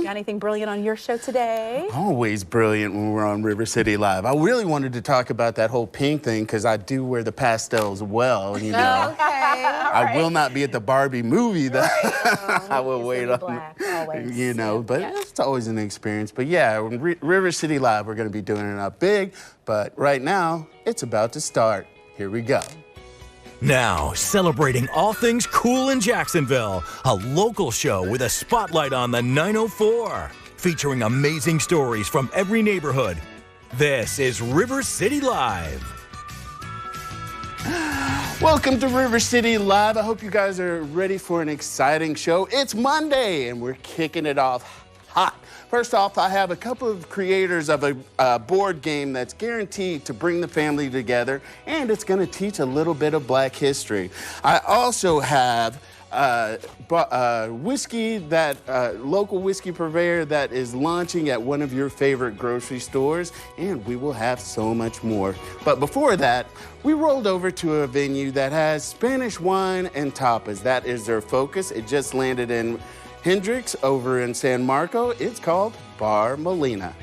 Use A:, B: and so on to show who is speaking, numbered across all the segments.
A: Got anything brilliant on your show today?
B: Always brilliant when we're on River City Live. I really wanted to talk about that whole pink thing because I do wear the pastels well, you know.
A: Okay.
B: I will not be at the Barbie movie, though. I will wait on
A: black, always.
B: you know, but it's always an experience. But yeah, River City Live, we're going to be doing it up big. But right now, it's about to start. Here we go.
C: Now, celebrating all things cool in Jacksonville, a local show with a spotlight on the 904, featuring amazing stories from every neighborhood. This is River City Live.
B: Welcome to River City Live. I hope you guys are ready for an exciting show. It's Monday, and we're kicking it off hot. First off, I have a couple of creators of a board game that's guaranteed to bring the family together, and it's going to teach a little bit of Black history. I also have whiskey local whiskey purveyor that is launching at one of your favorite grocery stores, and we will have so much more. But before that, we rolled over to a venue that has Spanish wine and tapas. That is their focus. It just landed in Hendrix over in San Marco. It's called Bar Molino.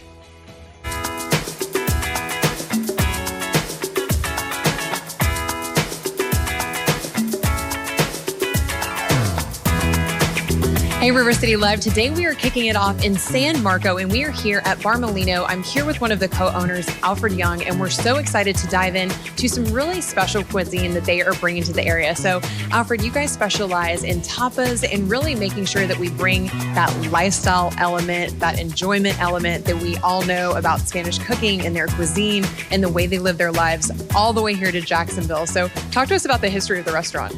D: Hey, River City Live. Today we are kicking it off in San Marco, and we are here at Bar Molino. I'm here with one of the co-owners, Alfred Young, and we're so excited to dive in to some really special cuisine that they are bringing to the area. So, Alfred, you guys specialize in tapas and really making sure that we bring that lifestyle element, that enjoyment element that we all know about Spanish cooking and their cuisine and the way they live their lives all the way here to Jacksonville. So, talk to us about the history of the restaurant.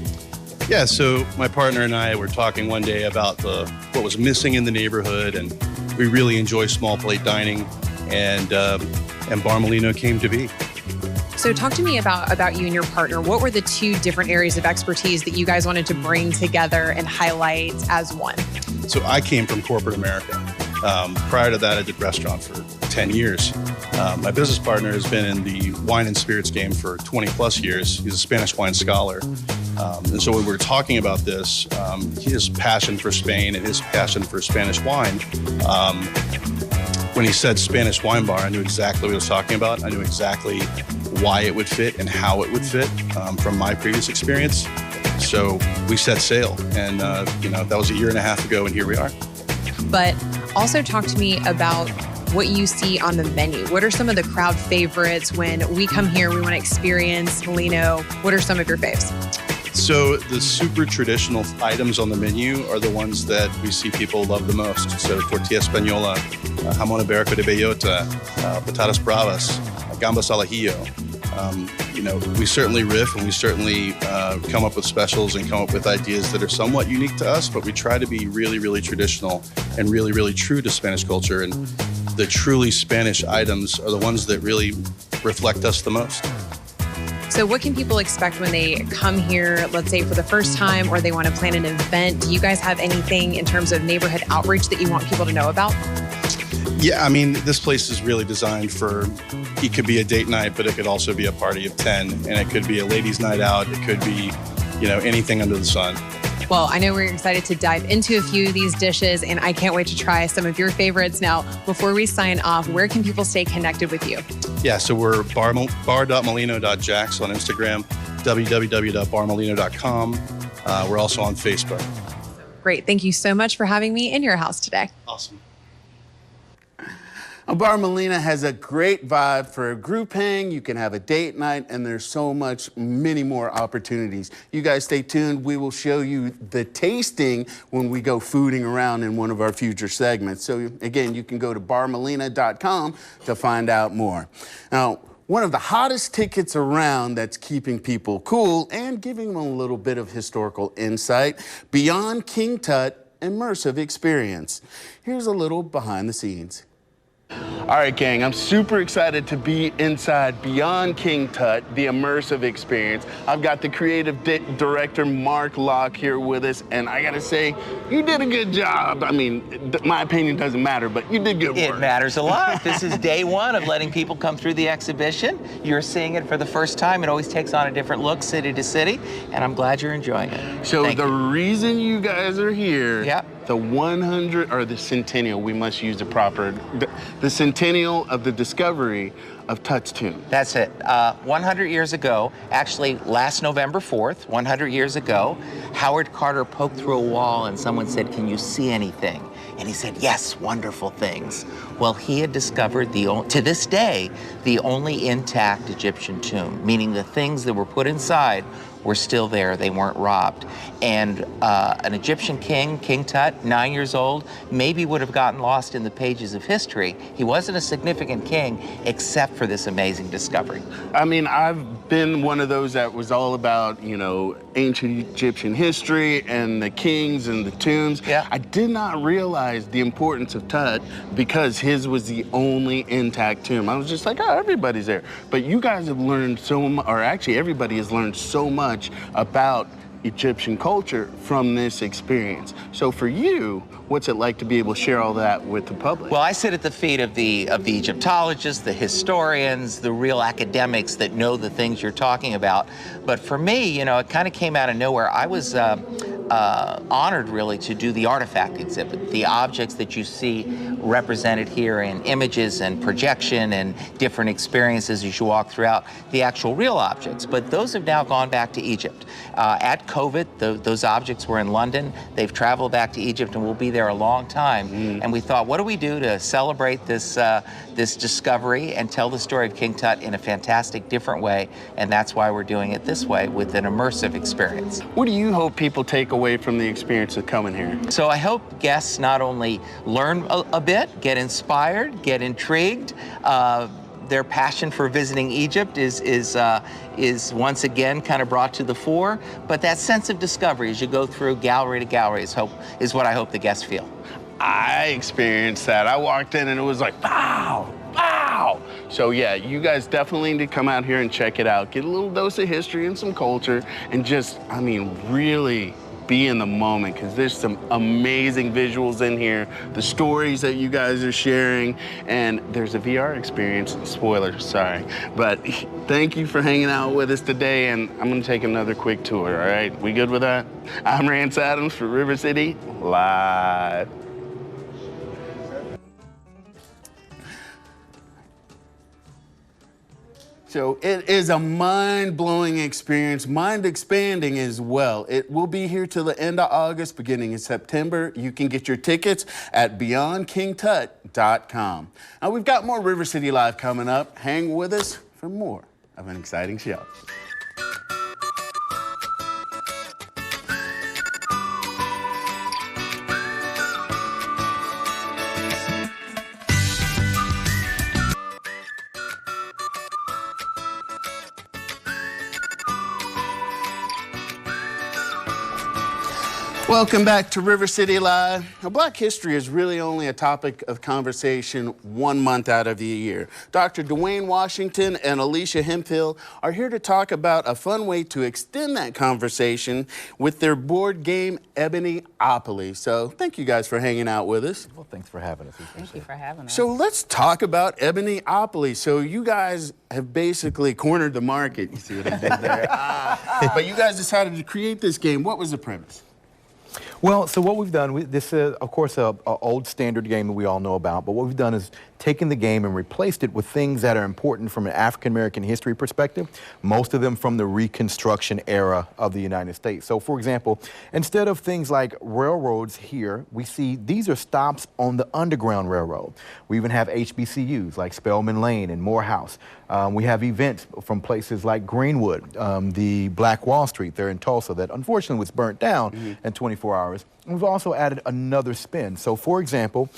E: Yeah, so my partner and I were talking one day about what was missing in the neighborhood, and we really enjoy small plate dining, and Bar Molino came to be.
D: So talk to me about you and your partner. What were the two different areas of expertise that you guys wanted to bring together and highlight as one?
E: So I came from corporate America. Prior to that, I did restaurant for 10 years. My business partner has been in the wine and spirits game for 20 plus years. He's a Spanish wine scholar. And so when we were talking about this, his passion for Spain and his passion for Spanish wine, when he said Spanish wine bar, I knew exactly what he was talking about. I knew exactly why it would fit and how it would fit from my previous experience. So we set sail, and that was 1.5 years ago, and here we are.
D: But also talk to me about what you see on the menu. What are some of the crowd favorites when we come here, we want to experience Molino? What are some of your faves?
E: So the super traditional items on the menu are the ones that we see people love the most. So tortilla española, jamón ibérico de bellota, patatas bravas, gambas al ajillo. We certainly riff, and we certainly come up with specials and come up with ideas that are somewhat unique to us, but we try to be really, really traditional and really, really true to Spanish culture. And the truly Spanish items are the ones that really reflect us the most.
D: So what can people expect when they come here, let's say for the first time, or they want to plan an event? Do you guys have anything in terms of neighborhood outreach that you want people to know about?
E: Yeah, I mean, this place is really designed for, it could be a date night, but it could also be a party of 10, and it could be a ladies' night out. It could be, anything under the sun.
D: Well, I know we're excited to dive into a few of these dishes, and I can't wait to try some of your favorites. Now, before we sign off, where can people stay connected with you?
E: Yeah, so we're bar.molino.jax on Instagram, www.barmolino.com. We're also on Facebook.
D: Great. Thank you so much for having me in your house today.
E: Awesome.
B: Bar Molino has a great vibe for a group hang. You can have a date night, and there's many more opportunities. You guys stay tuned. We will show you the tasting when we go fooding around in one of our future segments. So again, you can go to barmolino.com to find out more. Now, one of the hottest tickets around that's keeping people cool and giving them a little bit of historical insight, Beyond King Tut Immersive Experience. Here's a little behind the scenes. All right, gang, I'm super excited to be inside Beyond King Tut, the immersive experience. I've got the creative director, Mark Locke, here with us, and I gotta say, you did a good job. I mean, my opinion doesn't matter, but you did good work.
F: It matters a lot. This is day one of letting people come through the exhibition. You're seeing it for the first time. It always takes on a different look, city to city, and I'm glad you're enjoying it.
B: So the reason you guys are here the 100 or the centennial, we must use the proper, the centennial of the discovery of Tut's tomb.
F: That's it. 100 years ago, actually last November 4th, 100 years ago, Howard Carter poked through a wall and someone said, "Can you see anything?" And he said, "Yes, wonderful things." Well, he had discovered, to this day, the only intact Egyptian tomb, meaning the things that were put inside were still there. They weren't robbed. And an Egyptian king, King Tut, 9 years old, maybe would have gotten lost in the pages of history. He wasn't a significant king except for this amazing discovery.
B: I mean, I've been one of those that was all about, you know, ancient Egyptian history and the kings and the tombs.
F: Yeah.
B: I did not realize the importance of Tut because his was the only intact tomb. I was just like, oh, everybody's there. But you guys have learned so much, or actually everybody has learned so much about Egyptian culture from this experience. So for you, what's it like to be able to share all that with the public?
F: Well, I sit at the feet of the Egyptologists, the historians, the real academics that know the things you're talking about. But for me, you know, it kind of came out of nowhere. I was honored really to do the artifact exhibit, the objects that you see represented here in images and projection and different experiences as you walk throughout, the actual real objects. But those have now gone back to Egypt. At COVID, those objects were in London. They've traveled back to Egypt and will be there a long time. And we thought, what do we do to celebrate this, this discovery and tell the story of King Tut in a fantastic, different way? And that's why we're doing it this way with an immersive experience.
B: What do you hope people take away from the experience of coming here?
F: So I hope guests not only learn a bit, get inspired, get intrigued. Their passion for visiting Egypt is once again kind of brought to the fore. But that sense of discovery as you go through gallery to gallery is what I hope the guests feel.
B: I experienced that. I walked in and it was like, wow, wow. So yeah, you guys definitely need to come out here and check it out. Get a little dose of history and some culture and just, I mean, really be in the moment, because there's some amazing visuals in here, the stories that you guys are sharing, and there's a VR experience. Spoiler, sorry. But thank you for hanging out with us today, and I'm gonna take another quick tour, all right? We good with that? I'm Rance Adams for River City Live. So it is a mind-blowing experience, mind-expanding as well. It will be here till the end of August, beginning in September. You can get your tickets at beyondkingtut.com. Now, we've got more River City Live coming up. Hang with us for more of an exciting show. Welcome back to River City Live. Now, Black history is really only a topic of conversation 1 month out of the year. Dr. Dwayne Washington and Alicia Hemphill are here to talk about a fun way to extend that conversation with their board game, Ebony Opoly. So thank you guys for hanging out with us.
G: Well, thanks for having us.
A: Thank you for having us.
B: So let's talk about Ebony Opoly. So you guys have basically cornered the market. You see what I did there? But you guys decided to create this game. What was the premise?
G: Well, so what we've done, this is, of course, an old standard game that we all know about, but what we've done is taken the game and replaced it with things that are important from an African-American history perspective, most of them from the Reconstruction era of the United States. So, for example, instead of things like railroads here, we see these are stops on the Underground Railroad. We even have HBCUs like Spelman Lane and Morehouse. We have events from places like Greenwood, the Black Wall Street there in Tulsa that unfortunately was burnt down in 24 hours. We've also added another spin. So, for example,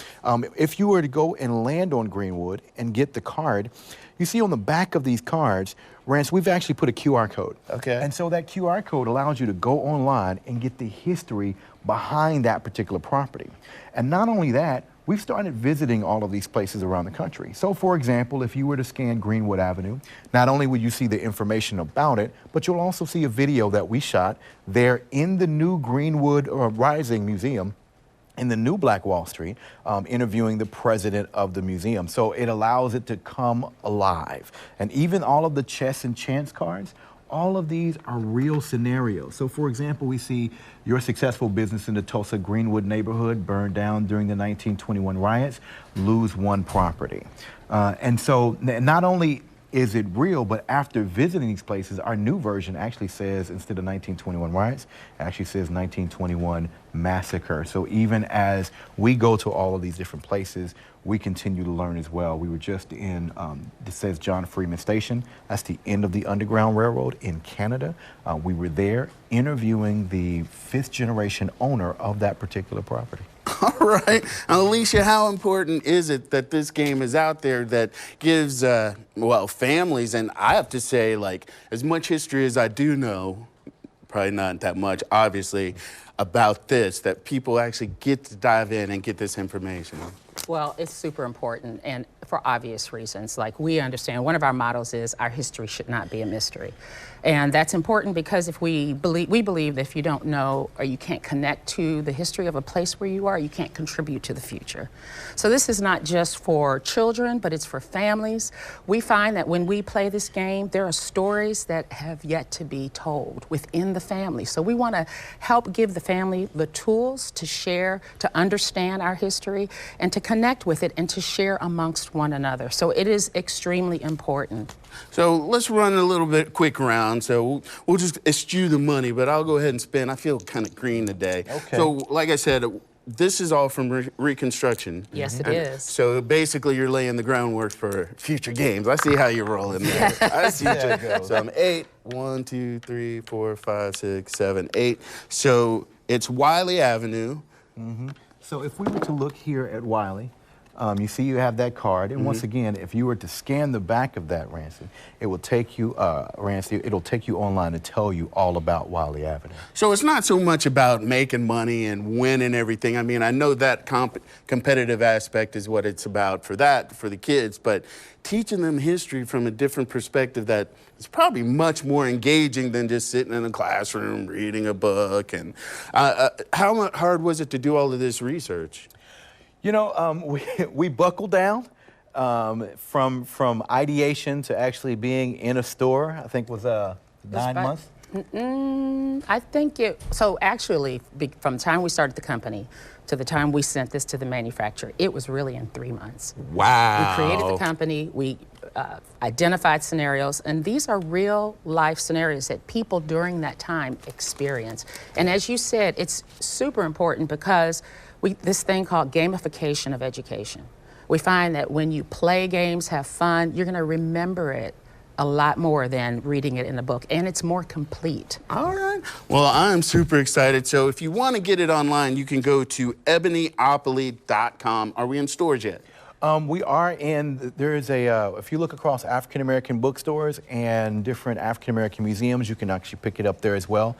G: if you were to go and land on Greenwood and get the card, you see on the back of these cards, Rance, we've actually put a QR code.
B: Okay.
G: And so that QR code allows you to go online and get the history behind that particular property. And not only that, we've started visiting all of these places around the country. So, for example, if you were to scan Greenwood Avenue, not only will you see the information about it, but you'll also see a video that we shot there in the new Greenwood Rising Museum in the new Black Wall Street, interviewing the president of the museum. So it allows it to come alive. And even all of the chess and chance cards, all of these are real scenarios. So for example, we see your successful business in the Tulsa Greenwood neighborhood burned down during the 1921 riots, lose one property. And so not only is it real, but after visiting these places, our new version actually says, instead of 1921 riots, it actually says 1921 massacre. So even as we go to all of these different places, we continue to learn as well. We were just in, this says John Freeman Station. That's the end of the Underground Railroad in Canada. We were there interviewing the 5th generation owner of that particular property.
B: All right. Now, Alicia, how important is it that this game is out there that gives, well, families, and I have to say, like, as much history as I do know, probably not that much, obviously, about this, that people actually get to dive in and get this information?
H: Well, it's super important, and for obvious reasons. Like, we understand one of our mottos is our history should not be a mystery. And that's important because if we believe that if you don't know or you can't connect to the history of a place where you are, you can't contribute to the future. So this is not just for children, but it's for families. We find that when we play this game, there are stories that have yet to be told within the family. So we want to help give the family the tools to share, to understand our history, and to connect with it and to share amongst one another. So it is extremely important.
B: So let's run a little bit quick round. So we'll just eschew the money, but I'll go ahead and spin. I feel kind of green today.
G: Okay.
B: So like I said, this is all from Reconstruction.
H: Yes, it
B: And
H: is.
B: So basically you're laying the groundwork for future games. I see how you're rolling there. I see you. So I'm 8, 1, 2, 3, 4, 5, 6, 7, 8. So it's Wiley Avenue.
G: So if we were to look here at Wiley, you see you have that card, and once again, if you were to scan the back of that, Rancy, it will take you, it'll take you online to tell you all about Wiley Avenue.
B: So it's not so much about making money and winning everything. I mean, I know that competitive aspect is what it's about for the kids, but teaching them history from a different perspective that is probably much more engaging than just sitting in a classroom reading a book. And how hard was it to do all of this research?
G: You know, we buckled down from ideation to actually being in a store. I think was 9 months.
H: I think so actually, from the time we started the company to the time we sent this to the manufacturer, it was really in 3 months.
B: Wow.
H: We created the company, we identified scenarios, and these are real life scenarios that people during that time experience. And as you said, it's super important because this thing called gamification of education. We find that when you play games, have fun, you're gonna remember it a lot more than reading it in a book, and it's more complete.
B: All right. Well, I'm super excited. So if you want to get it online, you can go to ebonyopoly.com. Are we in stores yet?
G: We are in, there is if you look across African-American bookstores and different African-American museums, you can actually pick it up there as well.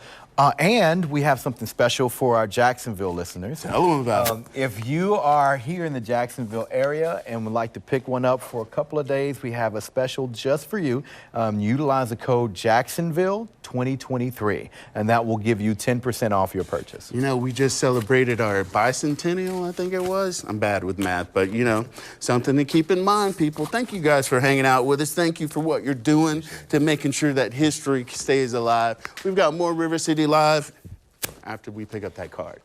G: And we have something special for our Jacksonville listeners.
B: Tell them about it.
G: If you are here in the Jacksonville area and would like to pick one up for a couple of days, we have a special just for you. Utilize the code Jacksonville 2023, and that will give you 10% off your purchase.
B: You know, we just celebrated our bicentennial, I think it was. I'm bad with math, but you know, something to keep in mind, people. Thank you guys for hanging out with us. Thank you for what you're doing to making sure that history stays alive. We've got more River City Live after we pick up that card.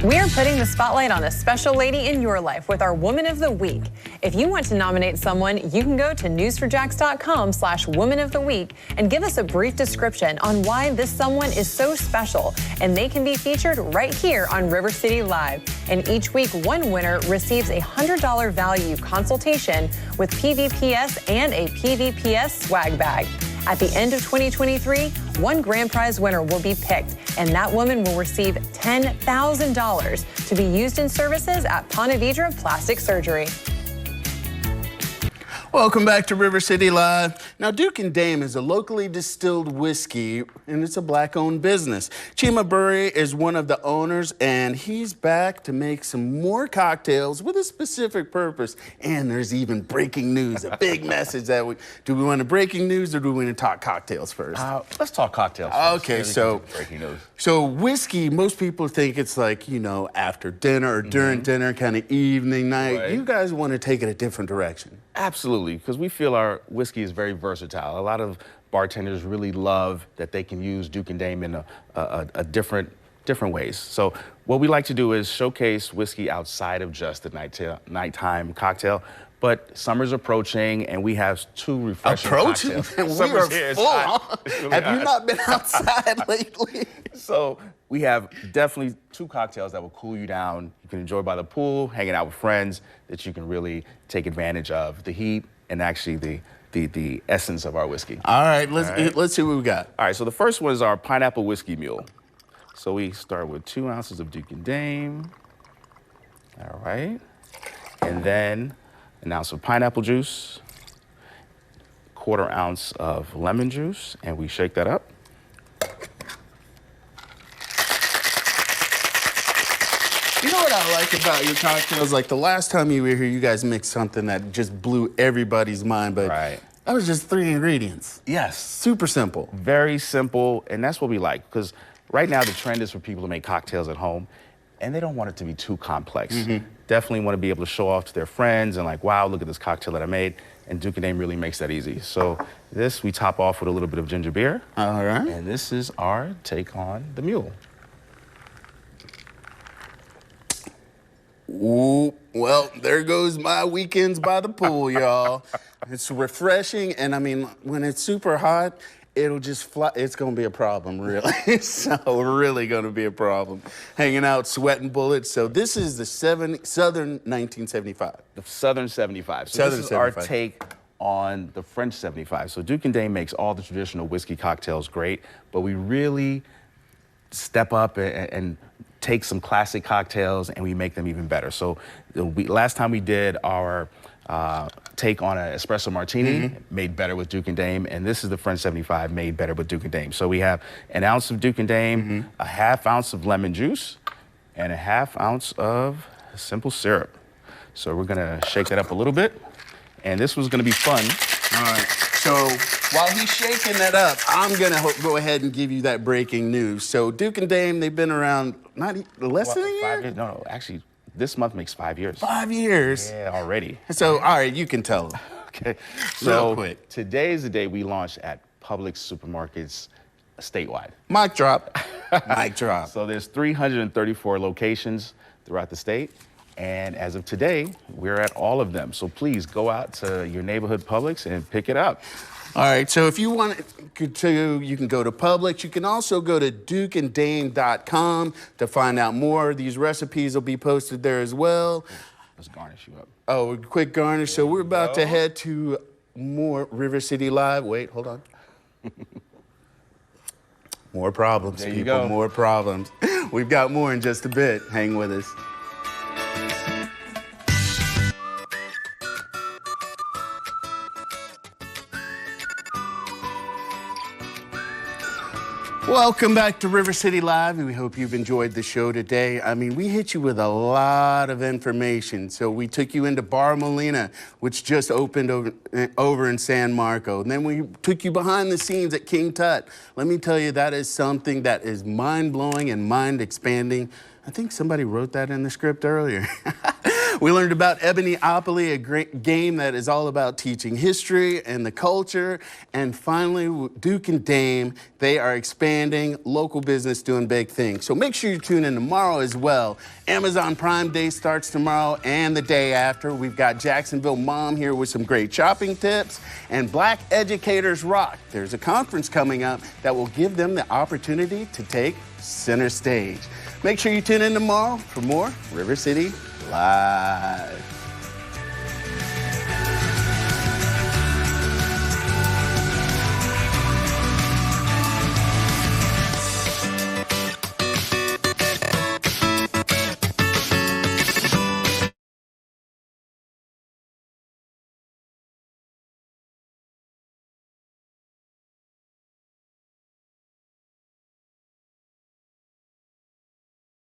D: We are putting the spotlight on a special lady in your life with our Woman of the Week. If you want to nominate someone, you can go to newsforjax.com/Woman of the Week and give us a brief description on why this someone is so special, and they can be featured right here on River City Live. And each week, one winner receives a $100 value consultation with PVPS and a PVPS swag bag. At the end of 2023, one grand prize winner will be picked, and that woman will receive $10,000 to be used in services at Ponte Vedra Plastic Surgery.
B: Welcome back to River City Live. Now, Duke and Dame is a locally distilled whiskey, and it's a black-owned business. Chima Burry is one of the owners, and he's back to make some more cocktails with a specific purpose. And there's even breaking news, a big message that do we want to breaking news or do we want to talk cocktails first?
I: Let's talk cocktails first.
B: Okay, so
I: breaking news.
B: So whiskey, most people think it's like, you know, after dinner or during dinner, kind of evening night.
I: Right.
B: You guys want to take it a different direction.
I: Absolutely, because we feel our whiskey is very versatile. A lot of bartenders really love that they can use Duke and Dame in a different ways. So what we like to do is showcase whiskey outside of just the nighttime cocktail. But summer's approaching, and we have two refreshing cocktails.
B: We
I: Summer's
B: are
I: here, it's
B: full.
I: hot. It's really
B: Have you
I: hot.
B: not been outside lately?
I: So we have definitely two cocktails that will cool you down. You can enjoy by the pool, hanging out with friends, that you can really take advantage of the heat and actually the essence of our whiskey.
B: All right, let's see what we got.
I: All right, so the first one is our pineapple whiskey mule. So we start with 2 ounces of Duke and Dame. All right, and then an ounce of pineapple juice, 1/4 ounce of lemon juice, and we shake that up.
B: You know what I like about your cocktails? Like the last time you were here, you guys mixed something that just blew everybody's mind, but
I: Right.
B: that was just 3 ingredients.
I: Yes.
B: Super simple.
I: Very simple, and that's what we like, because right now the trend is for people to make cocktails at home, and they don't want it to be too complex. Definitely want to be able to show off to their friends and like, wow, look at this cocktail that I made, and Duke and Dame really makes that easy. So this we top off with a little bit of ginger beer.
B: All right.
I: And this is our take on the mule.
B: Ooh, well, there goes my weekends by the pool, y'all. It's refreshing, and I mean, when it's super hot, it'll just fly. It's gonna be a problem, really. So really gonna be a problem. Hanging out, sweating bullets. So this is the Southern 1975.
I: The Southern 75. So
B: Southern
I: this is our
B: 75.
I: take on the French 75. So Duke and Dame makes all the traditional whiskey cocktails great, but we really step up and take some classic cocktails and we make them even better. So last time we did our take on an espresso martini, made better with Duke and Dame, and this is the French 75 made better with Duke and Dame. So we have an ounce of Duke and Dame, a 1/2 ounce of lemon juice, and a 1/2 ounce of simple syrup. So we're gonna shake that up a little bit, and this was gonna be fun.
B: All right. So while he's shaking that up, I'm gonna go ahead and give you that breaking news. So Duke and Dame, they've been around less than a year?
I: 5 years? No, actually, this month makes 5 years.
B: 5 years.
I: Yeah, already.
B: So all right, you can tell them.
I: Okay.
B: Real
I: So
B: quick.
I: today is the day we launched at Publix supermarkets statewide.
B: Mic drop. Mic drop.
I: So there's 334 locations throughout the state. And as of today, we're at all of them. So please go out to your neighborhood Publix and pick it up.
B: All right, so if you want to, you can go to Publix. You can also go to dukeanddame.com to find out more. These recipes will be posted there as well.
I: Let's garnish you up.
B: Oh, quick garnish. So we're about to head to more River City Live. Wait, hold on. More problems,
I: There you
B: people,
I: go.
B: more problems. We've got more in just a bit. Hang with us. Welcome back to River City Live, and we hope you've enjoyed the show today. I mean, we hit you with a lot of information. So we took you into Bar Molino, which just opened over in San Marco. And then we took you behind the scenes at King Tut. Let me tell you, that is something that is mind-blowing and mind-expanding. I think somebody wrote that in the script earlier. We learned about Ebony Opoly, a great game that is all about teaching history and the culture. And finally, Duke and Dame, they are expanding local business, doing big things. So make sure you tune in tomorrow as well. Amazon Prime Day starts tomorrow and the day after. We've got Jacksonville Mom here with some great shopping tips. And Black Educators Rock. There's a conference coming up that will give them the opportunity to take center stage. Make sure you tune in tomorrow for more River City Live.